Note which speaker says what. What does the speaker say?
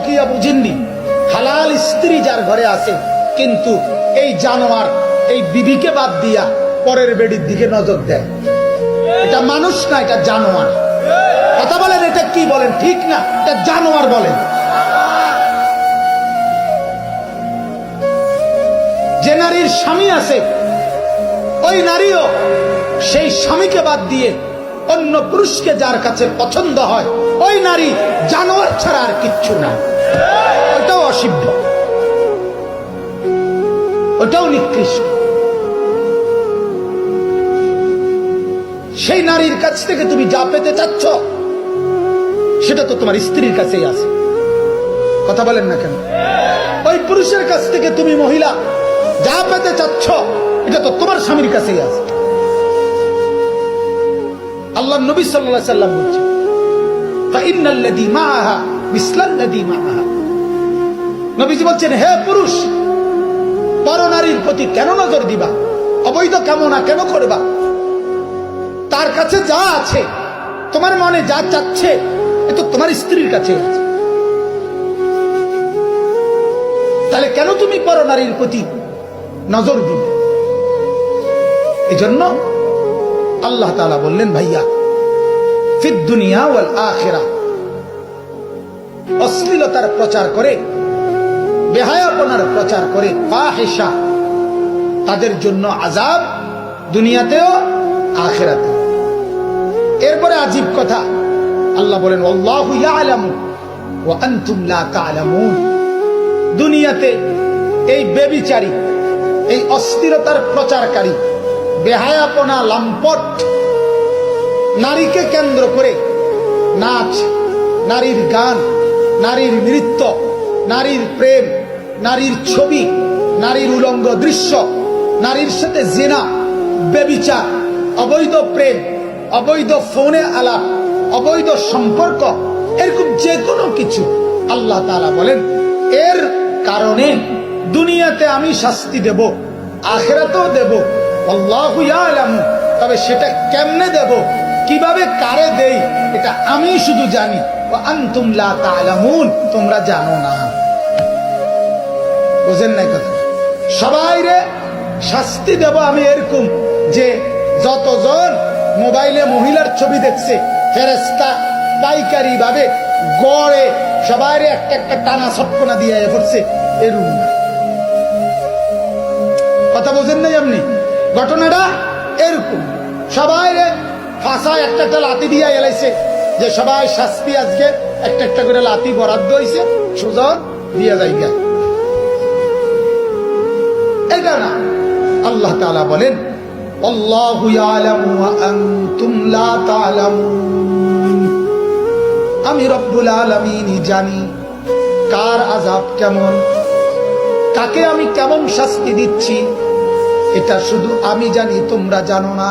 Speaker 1: পরকিয়া বুঝেননি, হালাল স্ত্রী যার ঘরে আছে, কিন্তু এই জানোয়ার এই বিবিকে বাদ দিয়া পরের বেডির দিকে নজর দেয়, এটা মানুষ না, এটা জানোয়ার। কথা বলেন, এটা কি বলেন? ঠিক না, এটা জানোয়ার বলেন। যে নারীর স্বামী আছে, ওই নারীও সেই স্বামীকে বাদ দিয়ে অন্য পুরুষকে যার কাছে পছন্দ হয়, ওই নারী জানোয়ার ছাড়া আর কিচ্ছু না। ওটাও অসভ্য, ওটাও নিকৃষ্ট। সেই নারীর কাছ থেকে তুমি যা পেতে চাচ্ছ, সেটা তো তোমার স্ত্রীর কাছেই আছে। কথা বলেন না কেন? ওই পুরুষের কাছ থেকে তুমি মহিলা যা পেতে চাচ্ছ, এটা তো তোমার স্বামীর কাছেই আছে। আল্লাহ নবী সাল্লাল্লাহু আলাইহি সাল্লাম বলছেন, ফাইন্নাল্লাযী মাআহা মিসলাল্লাযী মাআহা। নবীজি বলছেন, হে পুরুষ, পরনারীর প্রতি কেন নজর দিবা? অবৈধ কামনা কেন করবা? তার কাছে যা আছে, তোমার মনে যা চাচ্ছে, এ তো তোমার স্ত্রীর কাছে আছে। তাহলে কেন তুমি পরনারীর প্রতি নজর দিবে? এজন্য আল্লাহ তাআলা বললেন, ভাইয়া, ফিদ দুনিয়া ওয়াল আখিরাহ, অশ্লীলতার প্রচার করে, বেহায়াপনার প্রচার করে, ফাহিশা, তাদের জন্য আযাব দুনিয়াতেও আখিরাতেও। এরপরে আজীব কথা, আল্লাহ বলেন, আল্লাহু ইয়ালামু ওয়া আনতুম লা তা'লামুন। দুনিয়াতে এই বেবিচারী, এই অস্থিরতার প্রচারকারী, বেহায়াপনা, লম্পট, নারীকে কেন্দ্র করে নাচ, নারীর গান, নারীর নৃত্য, নারীর প্রেম, নারীর ছবি, নারীর উলঙ্গ দৃশ্য, নারীর সাথে জিনা, বেবিচার, অবৈধ প্রেম, অবৈধ ফোনে আলাপ, অবৈধ সম্পর্ক, এরকম যে কোনো কিছু, আল্লাহ তাআলা বলেন, এর কারণে দুনিয়াতে আমি শাস্তি দেব, আখিরাতেও দেব। আল্লাহু ইয়ালামু, তবে সেটা কেমনে দেব, কিভাবে, কারে দেই, এটা আমি শুধু জানি। ওয়া আনতুম লা তা'লামুন, তোমরা জানো না। বুঝেন নাই কথা? সবাই রে শাস্তি দেব আমি এরকম যে যতজন মোবাইলে মহিলার ছবি দেখছে, ফেরেশতা পাইকারি ভাবে গড়ে সবাই একটা একটা টানা সটকনা দিয়ে পড়ছে, এরকম না। কথা বোঝেন নাই আপনি? ঘটনাটা এরকম, সবাই ফাঁসায় একটা একটা লাথি দিয়ে এলাইছে, যে সবাই শাস্তি আজকে একটা একটা করে লাথি বরাদ্দ হয়েছে, সোজা দিয়ে যায়। এটা না, আল্লাহ তাআলা বলেন, আল্লাহু ইয়ালামু ওয়া আনতুম লা তা'লামুন। আমি রব্বুল আলামিন জানি কার আযাব কেমন, কাকে আমি কেমন শাস্তি দিচ্ছি, এটা শুধু আমি জানি, তোমরা জানো না।